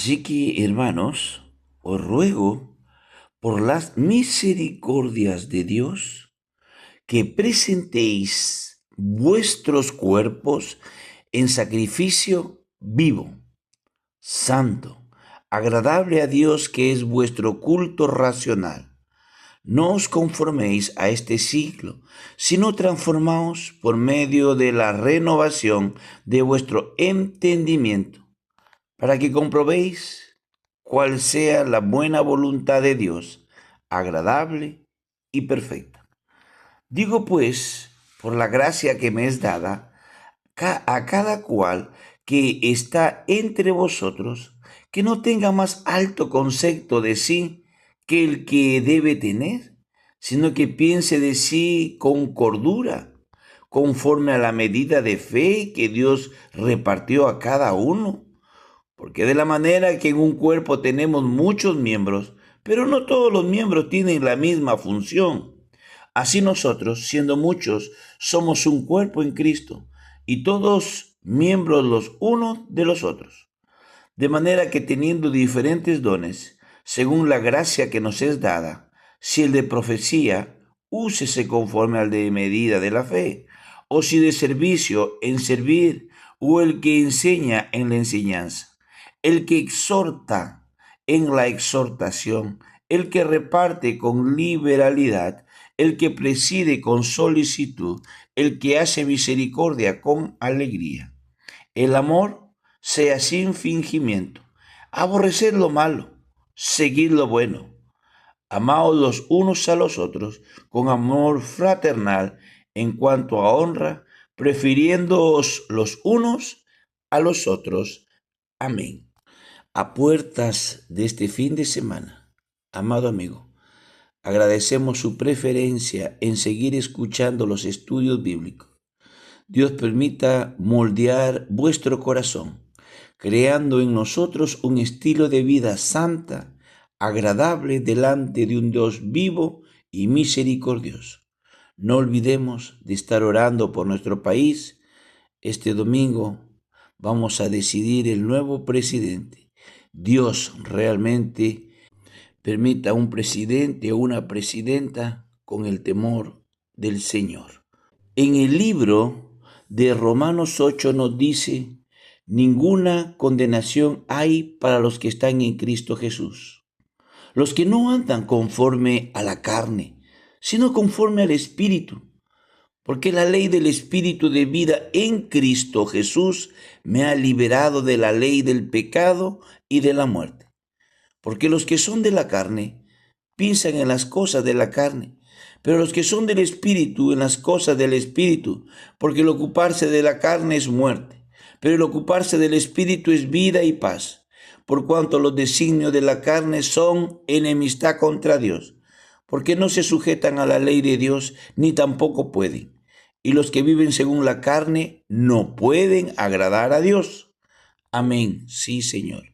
Así que, hermanos, os ruego por las misericordias de Dios que presentéis vuestros cuerpos en sacrificio vivo, santo, agradable a Dios, que es vuestro culto racional. No os conforméis a este siglo, sino transformaos por medio de la renovación de vuestro entendimiento, para que comprobéis cuál sea la buena voluntad de Dios, agradable y perfecta. Digo pues, por la gracia que me es dada, a cada cual que está entre vosotros, que no tenga más alto concepto de sí que el que debe tener, sino que piense de sí con cordura, conforme a la medida de fe que Dios repartió a cada uno. Porque de la manera que en un cuerpo tenemos muchos miembros, pero no todos los miembros tienen la misma función. Así nosotros, siendo muchos, somos un cuerpo en Cristo, y todos miembros los unos de los otros. De manera que teniendo diferentes dones, según la gracia que nos es dada, si el de profecía, úsese conforme al de medida de la fe, o si de servicio, en servir, o el que enseña en la enseñanza, el que exhorta en la exhortación, el que reparte con liberalidad, el que preside con solicitud, el que hace misericordia con alegría. El amor sea sin fingimiento. Aborreced lo malo, seguid lo bueno. Amaos los unos a los otros con amor fraternal en cuanto a honra, prefiriéndoos los unos a los otros. Amén. A puertas de este fin de semana, amado amigo, agradecemos su preferencia en seguir escuchando los estudios bíblicos. Dios permita moldear vuestro corazón, creando en nosotros un estilo de vida santa, agradable delante de un Dios vivo y misericordioso. No olvidemos de estar orando por nuestro país. Este domingo vamos a decidir el nuevo presidente. Dios realmente permita un presidente o una presidenta con el temor del Señor. En el libro de Romanos 8 nos dice: ninguna condenación hay para los que están en Cristo Jesús, los que no andan conforme a la carne, sino conforme al Espíritu, porque la ley del Espíritu de vida en Cristo Jesús me ha liberado de la ley del pecado y de la muerte. Porque los que son de la carne piensan en las cosas de la carne, pero los que son del Espíritu en las cosas del Espíritu, porque el ocuparse de la carne es muerte, pero el ocuparse del Espíritu es vida y paz, por cuanto los designios de la carne son enemistad contra Dios, porque no se sujetan a la ley de Dios, ni tampoco pueden. Y los que viven según la carne no pueden agradar a Dios. Amén. Sí, Señor.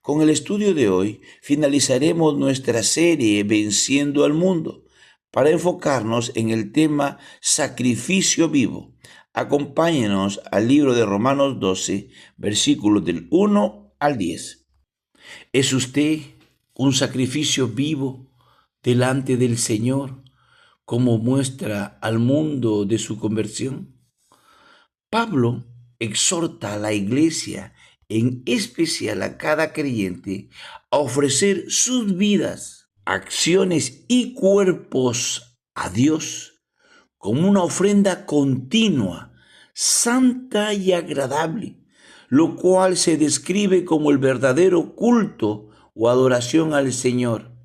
Con el estudio de hoy finalizaremos nuestra serie Venciendo al Mundo, para enfocarnos en el tema sacrificio vivo. Acompáñenos al libro de Romanos 12, versículos del 1 al 10. ¿Es usted un sacrificio vivo delante del Señor, como muestra al mundo de su conversión? Pablo exhorta a la iglesia, en especial a cada creyente, a ofrecer sus vidas, acciones y cuerpos a Dios como una ofrenda continua, santa y agradable, lo cual se describe como el verdadero culto o adoración al Señor.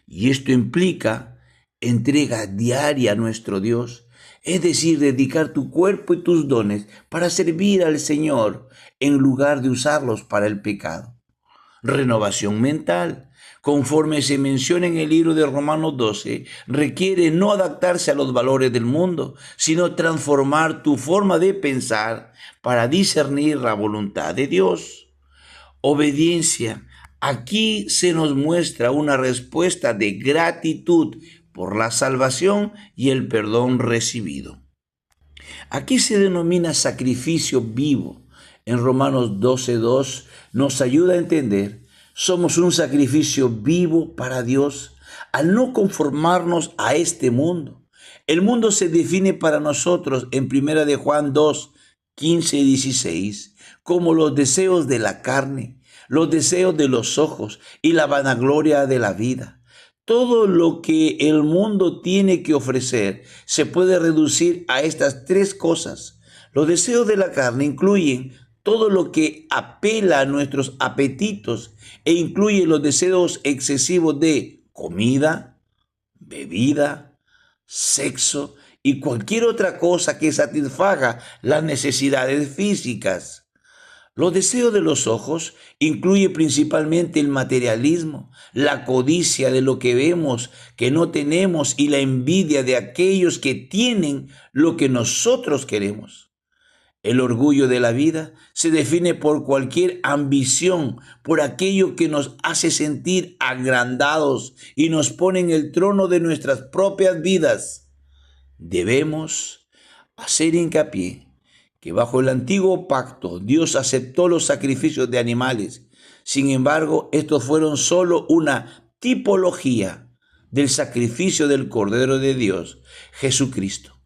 Y esto implica entrega diaria a nuestro Dios, es decir, dedicar tu cuerpo y tus dones para servir al Señor en lugar de usarlos para el pecado. Renovación mental, conforme se menciona en el libro de Romanos 12, requiere no adaptarse a los valores del mundo, sino transformar tu forma de pensar para discernir la voluntad de Dios. Obediencia. Aquí se nos muestra una respuesta de gratitud por la salvación y el perdón recibido. Aquí se denomina sacrificio vivo. En Romanos 12:2 nos ayuda a entender Somos un sacrificio vivo para Dios al no conformarnos a este mundo. El mundo se define para nosotros en 1 de Juan 2, 15 y 16 como los deseos de la carne, los deseos de los ojos y la vanagloria de la vida. Todo lo que el mundo tiene que ofrecer se puede reducir a estas tres cosas. Los deseos de la carne incluyen todo lo que apela a nuestros apetitos e incluye los deseos excesivos de comida, bebida, sexo y cualquier otra cosa que satisfaga las necesidades físicas. Los deseos de los ojos incluye principalmente el materialismo, la codicia de lo que vemos que no tenemos y la envidia de aquellos que tienen lo que nosotros queremos. El orgullo de la vida se define por cualquier ambición, por aquello que nos hace sentir agrandados y nos pone en el trono de nuestras propias vidas. Debemos hacer hincapié que bajo el antiguo pacto Dios aceptó los sacrificios de animales. Sin embargo, estos fueron solo una tipología del sacrificio del Cordero de Dios, Jesucristo,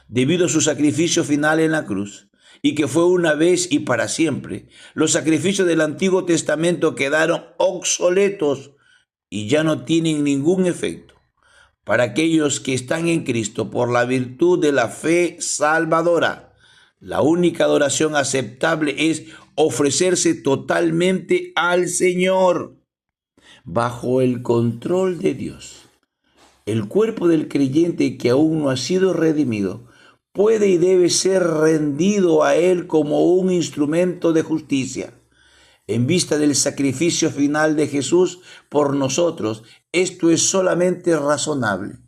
debido a su sacrificio final en la cruz, y que fue una vez y para siempre. Los sacrificios del Antiguo Testamento quedaron obsoletos y ya no tienen ningún efecto. Para aquellos que están en Cristo por la virtud de la fe salvadora, la única adoración aceptable es ofrecerse totalmente al Señor, bajo el control de Dios. El cuerpo del creyente que aún no ha sido redimido puede y debe ser rendido a Él como un instrumento de justicia. En vista del sacrificio final de Jesús por nosotros, esto es solamente razonable.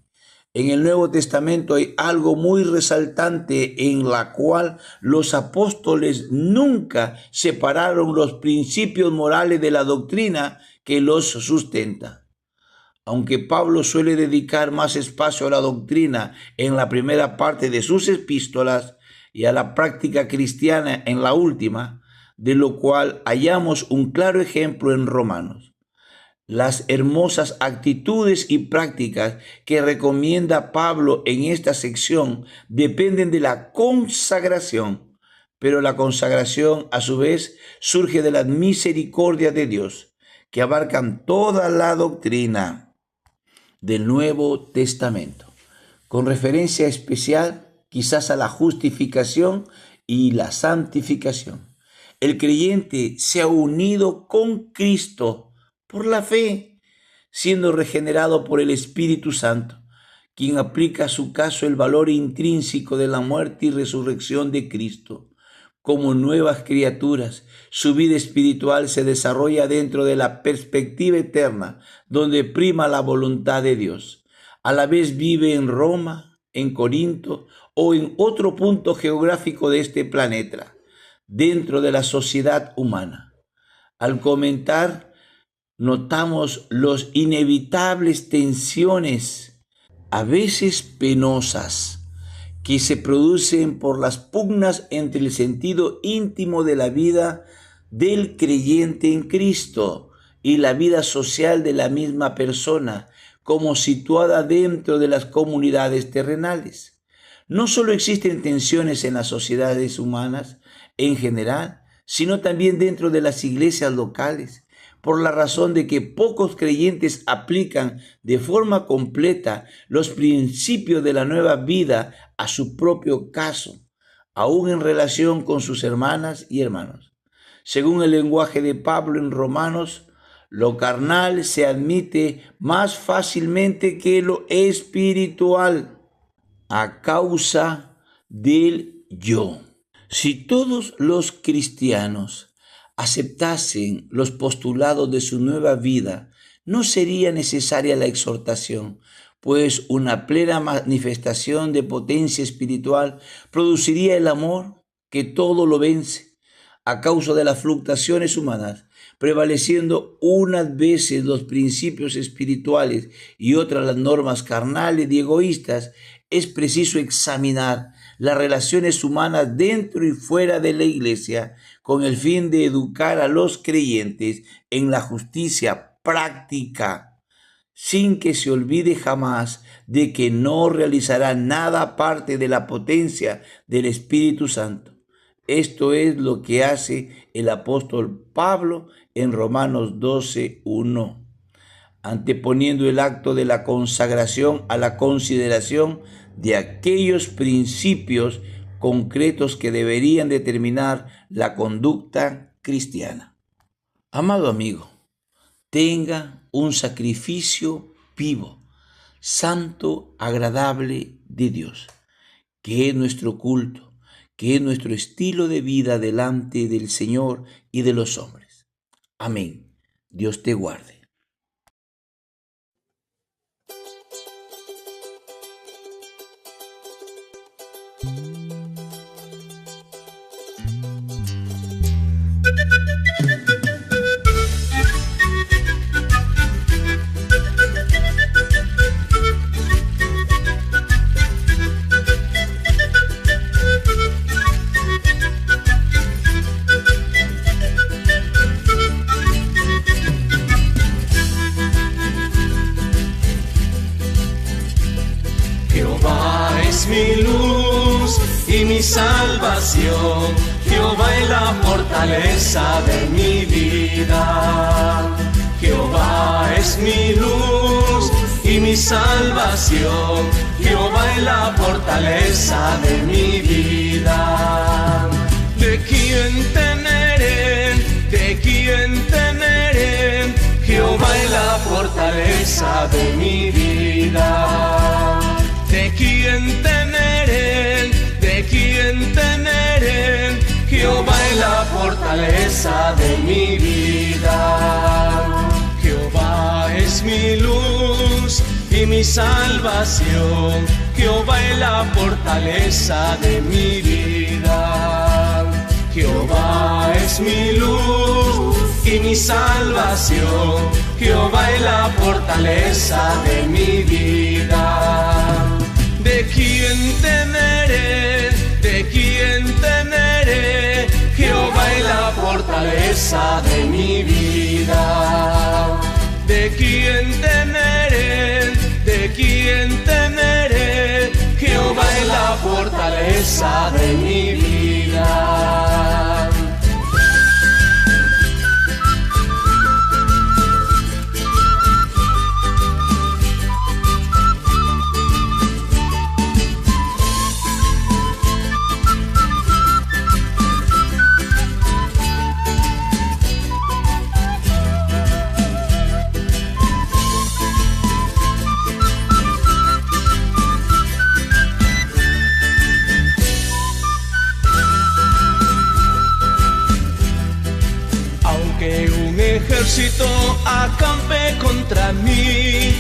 En el Nuevo Testamento hay algo muy resaltante en la cual los apóstoles nunca separaron los principios morales de la doctrina que los sustenta. Aunque Pablo suele dedicar más espacio a la doctrina en la primera parte de sus epístolas y a la práctica cristiana en la última, de lo cual hallamos un claro ejemplo en Romanos. Las hermosas actitudes y prácticas que recomienda Pablo en esta sección dependen de la consagración, pero la consagración a su vez surge de las misericordias de Dios, que abarcan toda la doctrina del Nuevo Testamento, con referencia especial quizás a la justificación y la santificación. El creyente se ha unido con Cristo por la fe, siendo regenerado por el Espíritu Santo, quien aplica a su caso el valor intrínseco de la muerte y resurrección de Cristo. Como nuevas criaturas, su vida espiritual se desarrolla dentro de la perspectiva eterna, donde prima la voluntad de Dios. A la vez vive en Roma, en Corinto o en otro punto geográfico de este planeta, dentro de la sociedad humana. Al comentar, notamos las inevitables tensiones, a veces penosas, que se producen por las pugnas entre el sentido íntimo de la vida del creyente en Cristo y la vida social de la misma persona, como situada dentro de las comunidades terrenales. No solo existen tensiones en las sociedades humanas en general, sino también dentro de las iglesias locales, por la razón de que pocos creyentes aplican de forma completa los principios de la nueva vida a su propio caso, aún en relación con sus hermanas y hermanos. Según el lenguaje de Pablo en Romanos, lo carnal se admite más fácilmente que lo espiritual a causa del yo. Si todos los cristianos aceptasen los postulados de su nueva vida, no sería necesaria la exhortación, pues una plena manifestación de potencia espiritual produciría el amor que todo lo vence, a causa de las fluctuaciones humanas, prevaleciendo unas veces los principios espirituales y otras las normas carnales y egoístas. Es preciso examinar las relaciones humanas dentro y fuera de la iglesia con el fin de educar a los creyentes en la justicia práctica, sin que se olvide jamás de que no realizará nada aparte de la potencia del Espíritu Santo. Esto es lo que hace el apóstol Pablo en Romanos 12:1, anteponiendo el acto de la consagración a la consideración de aquellos principios concretos que deberían determinar la conducta cristiana. Amado amigo, tenga un sacrificio vivo, santo, agradable de Dios, que es nuestro culto, que es nuestro estilo de vida delante del Señor y de los hombres. Amén. Dios te guarde. Jehová es mi luz y mi salvación, Jehová es la fortaleza de mi vida. Jehová es mi luz y mi salvación, Jehová es la fortaleza de mi vida. ¿De quién temeré? ¿De quién temeré? Jehová es la fortaleza de mi vida. ¿De quién temeré? ¿De quién temeré? Jehová es la fortaleza de mi vida. Jehová es mi luz y mi salvación, Jehová es la fortaleza de mi vida. Jehová es mi luz y mi salvación, Jehová es la fortaleza de mi vida. ¿De quién temeré? ¿De quién temeré? Jehová es la fortaleza de mi vida. ¿De quién temeré? ¿De quién temeré? Jehová es la fortaleza de mi vida. Aunque un ejército acampe contra mí,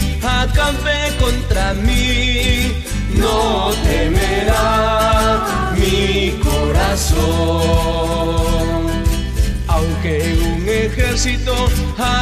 no temerá mi corazón. Aunque un ejército